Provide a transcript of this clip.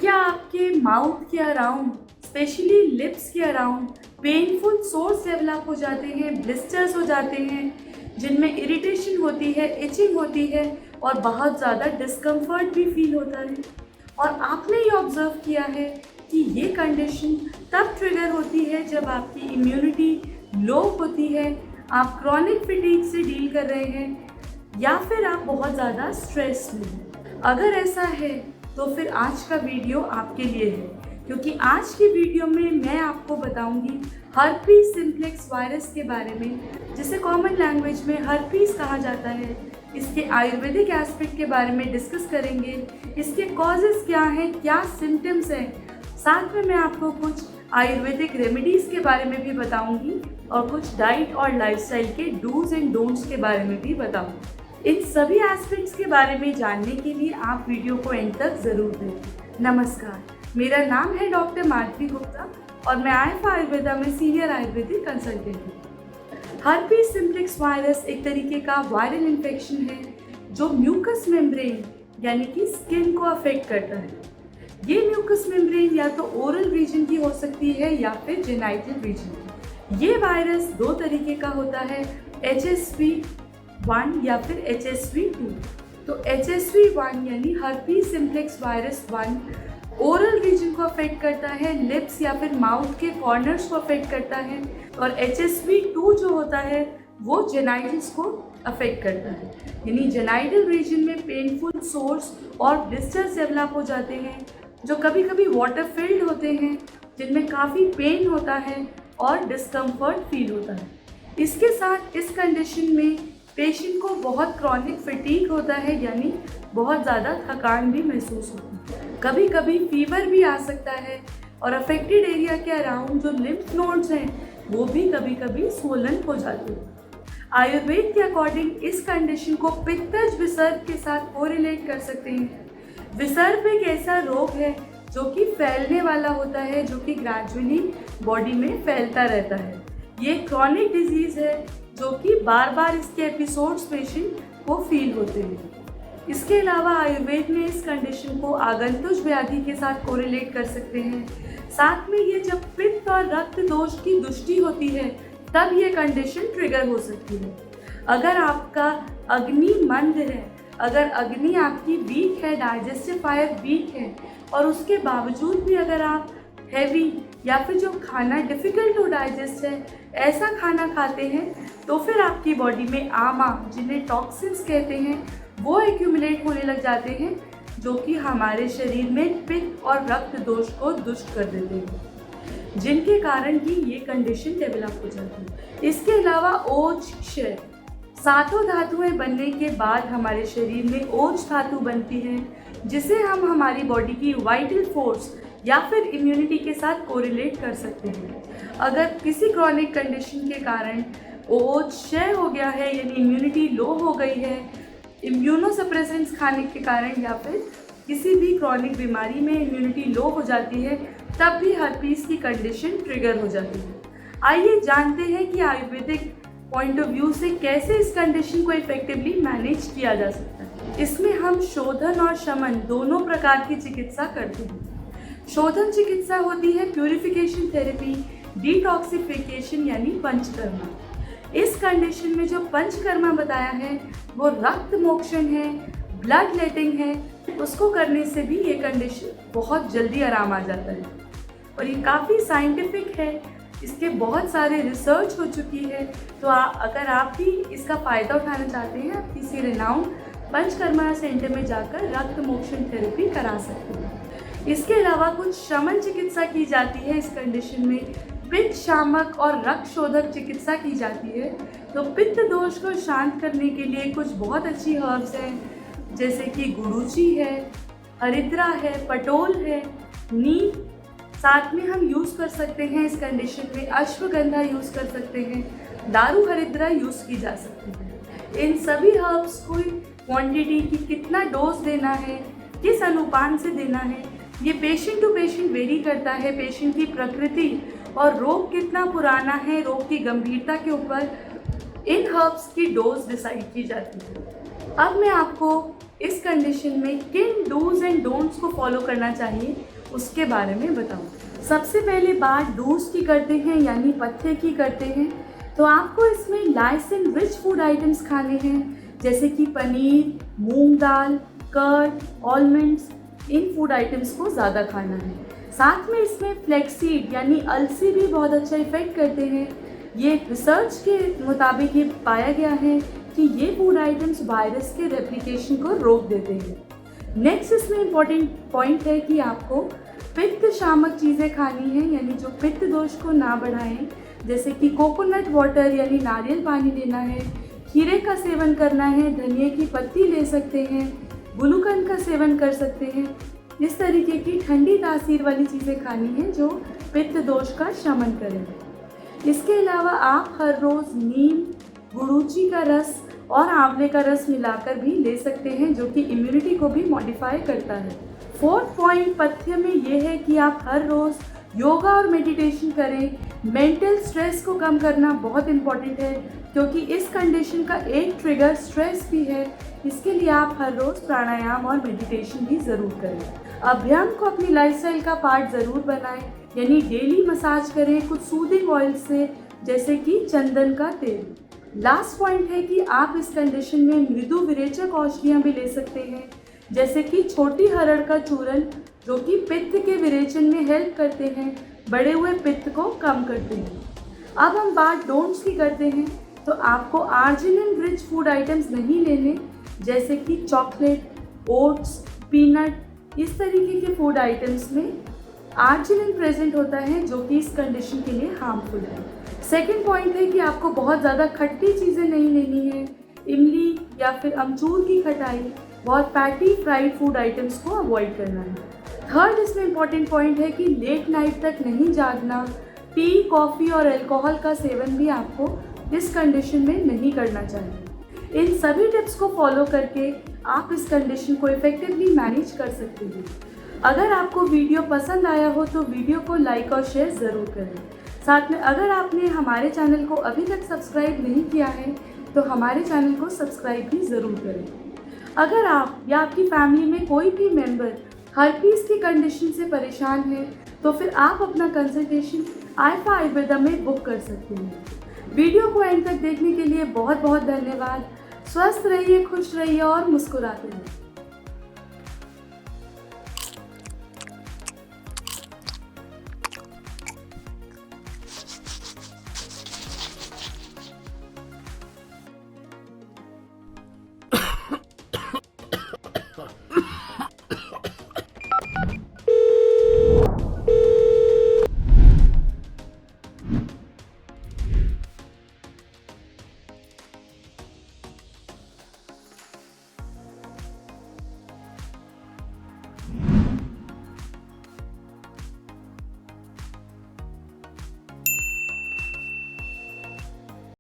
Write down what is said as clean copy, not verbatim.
क्या आपके माउथ के अराउंड, स्पेशली लिप्स के अराउंड पेनफुल सोर्स डेवलप हो जाते हैं, ब्लिस्टर्स हो जाते हैं, जिनमें इरिटेशन होती है, इचिंग होती है और बहुत ज़्यादा डिस्कम्फर्ट भी फील होता है? और आपने ये ऑब्ज़र्व किया है कि ये कंडीशन तब ट्रिगर होती है जब आपकी इम्यूनिटी लो होती है, आप क्रॉनिक फटीग से डील कर रहे हैं या फिर आप बहुत ज़्यादा स्ट्रेस में हैं। अगर ऐसा है तो फिर आज का वीडियो आपके लिए है, क्योंकि आज की वीडियो में मैं आपको बताऊंगी हर्पीस सिम्प्लेक्स वायरस के बारे में, जिसे कॉमन लैंग्वेज में हर्पीस कहा जाता है। इसके आयुर्वेदिक एस्पेक्ट के बारे में डिस्कस करेंगे, इसके कॉजेज़ क्या हैं, क्या सिम्टम्स हैं। साथ में मैं आपको कुछ आयुर्वेदिक रेमेडीज़ के बारे में भी बताऊंगी और कुछ डाइट और लाइफस्टाइल के डूज एंड डोंट्स के बारे में भी बताऊंगी। इन सभी एस्पेक्ट्स के बारे में जानने के लिए आप वीडियो को एंड तक ज़रूर देखें। नमस्कार, मेरा नाम है डॉक्टर माधवी गुप्ता और मैं आयफा आयुर्वेदा में सीनियर आयुर्वेदिक कंसल्टेंट हूँ। हर्पीस सिम्प्लेक्स वायरस एक तरीके का वायरल इन्फेक्शन है जो म्यूकस मेम्ब्रेन यानी कि स्किन को अफेक्ट करता है। ये म्यूकस मेम्ब्रेन या तो ओरल रीजन की हो सकती है या फिर जेनाइटल रीजन की। ये वायरस दो तरीके का होता है, HSV-1 या फिर HSV-2। तो HSV-1 यानी herpes simplex virus 1 oral region को अफेक्ट करता है, लिप्स या फिर माउथ के कॉर्नर्स को अफेक्ट करता है, और HSV-2 जो होता है वो जेनाइटल्स को अफेक्ट करता है, यानी जेनाइटल रीजन में पेनफुल सोर्स और ब्लिस्टर्स डेवलप हो जाते हैं जो कभी कभी वाटर फिल्ड होते हैं, जिनमें काफ़ी पेन होता है और डिस्कम्फर्ट फील होता है। इसके साथ इस कंडीशन में पेशेंट को बहुत क्रॉनिक फटीग होता है, यानी बहुत ज़्यादा थकान भी महसूस होती है। कभी कभी फीवर भी आ सकता है और अफेक्टेड एरिया के अराउंड जो लिम्फ नोड्स हैं वो भी कभी कभी स्वोलन हो जाते हैं। आयुर्वेद के अकॉर्डिंग इस कंडीशन को पित्तज विसर्ग के साथ कोरिलेट कर सकते हैं। विसर्ग एक ऐसा रोग है जो कि फैलने वाला होता है, जो कि ग्रेजुअली बॉडी में फैलता रहता है। ये क्रॉनिक डिजीज़ है जो कि बार बार इसके एपिसोड्स पेशेंट को फील होते हैं। इसके अलावा आयुर्वेद में इस कंडीशन को आगंतुक व्याधि के साथ कोरिलेट कर सकते हैं। साथ में ये जब पित्त और रक्त दोष की दुष्टि होती है तब ये कंडीशन ट्रिगर हो सकती है। अगर आपका अग्नि मंद है, अगर अग्नि आपकी वीक है, डाइजेस्टिव फायर वीक है, और उसके बावजूद भी अगर आप हैवी या फिर जो खाना डिफ़िकल्ट टू डाइजेस्ट है ऐसा खाना खाते हैं, तो फिर आपकी बॉडी में आमा, जिन्हें टॉक्सिन्स कहते हैं, वो एक्यूमुलेट होने लग जाते हैं, जो कि हमारे शरीर में पित्त और रक्त दोष को दुष्ट कर देते हैं, जिनके कारण ही ये कंडीशन डेवलप हो जाती है। इसके अलावा ओज क्षय, सातों धातुएं बनने के बाद हमारे शरीर में ओज धातु बनती है, जिसे हम हमारी बॉडी की वाइटल फोर्स या फिर इम्यूनिटी के साथ कोरिलेट कर सकते हैं। अगर किसी क्रॉनिक कंडीशन के कारण ओज क्षय हो गया है, यानी इम्यूनिटी लो हो गई है, इम्यूनोसप्रेसेंट्स खाने के कारण या फिर किसी भी क्रॉनिक बीमारी में इम्यूनिटी लो हो जाती है, तब भी हर्पीस की कंडीशन ट्रिगर हो जाती है। आइए जानते हैं कि आयुर्वेदिक पॉइंट ऑफ व्यू से कैसे इस कंडीशन को इफेक्टिवली मैनेज किया जा सकता है। इसमें हम शोधन और शमन दोनों प्रकार की चिकित्सा करते हैं। शोधन चिकित्सा होती है प्यूरिफिकेशन थेरेपी, डिटॉक्सिफिकेशन यानी पंचकर्मा। इस कंडीशन में जो पंचकर्मा बताया है वो रक्त मोक्षण है, ब्लड लेटिंग है। उसको करने से भी ये कंडीशन बहुत जल्दी आराम आ जाता है और ये काफ़ी साइंटिफिक है, इसके बहुत सारे रिसर्च हो चुकी है। तो अगर आप भी इसका फ़ायदा उठाना चाहते हैं, आप किसी रिनाउंड पंचकर्मा सेंटर में जाकर रक्त मोक्षण थेरेपी करा सकते हैं। इसके अलावा कुछ शमन चिकित्सा की जाती है। इस कंडीशन में पित्त शामक और रक्त शोधक चिकित्सा की जाती है। तो पित्त दोष को शांत करने के लिए कुछ बहुत अच्छी हर्ब्स हैं, जैसे कि गुड़ूची है, हरिद्रा है, पटोल है, नीम। साथ में हम यूज़ कर सकते हैं इस कंडीशन में अश्वगंधा यूज़ कर सकते हैं, दारू हरिद्रा यूज़ की जा सकती है। इन सभी हर्ब्स को क्वांटिटी की कितना डोज देना है, किस अनुपात से देना है, ये पेशेंट टू पेशेंट वेरी करता है। पेशेंट की प्रकृति और रोग कितना पुराना है, रोग की गंभीरता के ऊपर इन हर्ब्स की डोज डिसाइड की जाती है। अब मैं आपको इस कंडीशन में किन डूज एंड डोंट्स को फॉलो करना चाहिए उसके बारे में बताऊँ। सबसे पहले बात डूज की करते हैं, यानी पथ्य की करते हैं। तो आपको इसमें लाइसिन रिच फूड आइटम्स खाने हैं, जैसे कि पनीर, मूंग दाल, कर्ड, आलमंड्स, इन फूड आइटम्स को ज़्यादा खाना है। साथ में इसमें फ्लैक्सीड यानी अलसी भी बहुत अच्छा इफेक्ट करते हैं। ये रिसर्च के मुताबिक ये पाया गया है कि ये फूड आइटम्स वायरस के रेप्लिकेशन को रोक देते हैं। नेक्स्ट इसमें इम्पॉर्टेंट पॉइंट है कि आपको पित्त शामक चीज़ें खानी है, यानी जो पित्त दोष को ना बढ़ाएं, जैसे कि कोकोनट वाटर यानी नारियल पानी लेना है, खीरे का सेवन करना है, धनिया की पत्ती ले सकते हैं, गुलूकंद का सेवन कर सकते हैं। इस तरीके की ठंडी तासीर वाली चीज़ें खानी है जो पित्त दोष का शमन करें। इसके अलावा आप हर रोज़ नीम, गुड़ूची का रस और आंवले का रस मिलाकर भी ले सकते हैं, जो कि इम्यूनिटी को भी मॉडिफाई करता है। फोर्थ पॉइंट पथ्य में ये है कि आप हर रोज़ योगा और मेडिटेशन करें। मेंटल स्ट्रेस को कम करना बहुत इम्पॉर्टेंट है, क्योंकि इस कंडीशन का एक ट्रिगर स्ट्रेस भी है। इसके लिए आप हर रोज़ प्राणायाम और मेडिटेशन भी ज़रूर करें। अभ्याम को अपनी लाइफस्टाइल का पार्ट ज़रूर बनाएं, यानी डेली मसाज करें कुछ सूदिंग ऑयल से, जैसे कि चंदन का तेल। लास्ट पॉइंट है कि आप इस कंडीशन में मृदु विरेचक औषधियाँ भी ले सकते हैं, जैसे कि छोटी हरड़ का चूरन, जो कि पित्त के विरेचन में हेल्प करते हैं, बढ़े हुए पित्त को कम करते हैं। अब हम बात डोंट्स की करते हैं। तो आपको आर्जिनिन रिच फूड आइटम्स नहीं लेने, जैसे कि चॉकलेट, ओट्स, पीनट, इस तरीके के फूड आइटम्स में आर्जिनिन प्रेजेंट होता है, जो कि इस कंडीशन के लिए हार्मफुल है। सेकेंड पॉइंट है कि आपको बहुत ज़्यादा खट्टी चीज़ें नहीं लेनी है, इमली या फिर अमचूर की खटाई, बहुत फैटी फ्राइड फूड आइटम्स को अवॉइड करना है। थर्ड इसमें इम्पॉर्टेंट पॉइंट है कि लेट नाइट तक नहीं जागना। टी, कॉफ़ी और अल्कोहल का सेवन भी आपको इस कंडीशन में नहीं करना चाहिए। इन सभी टिप्स को फॉलो करके आप इस कंडीशन को इफेक्टिवली मैनेज कर सकते हैं। अगर आपको वीडियो पसंद आया हो तो वीडियो को लाइक और शेयर ज़रूर करें। साथ में अगर आपने हमारे चैनल को अभी तक सब्सक्राइब नहीं किया है तो हमारे चैनल को सब्सक्राइब भी ज़रूर करें। अगर आप या आपकी फैमिली में कोई भी मेंबर हर्पीस की कंडीशन से परेशान है तो फिर आप अपना कंसल्टेशन आईफा आयुर्वेदा में बुक कर सकते हैं। वीडियो को एंड तक देखने के लिए बहुत बहुत धन्यवाद। स्वस्थ रहिए, खुश रहिए और मुस्कुराते रहिए।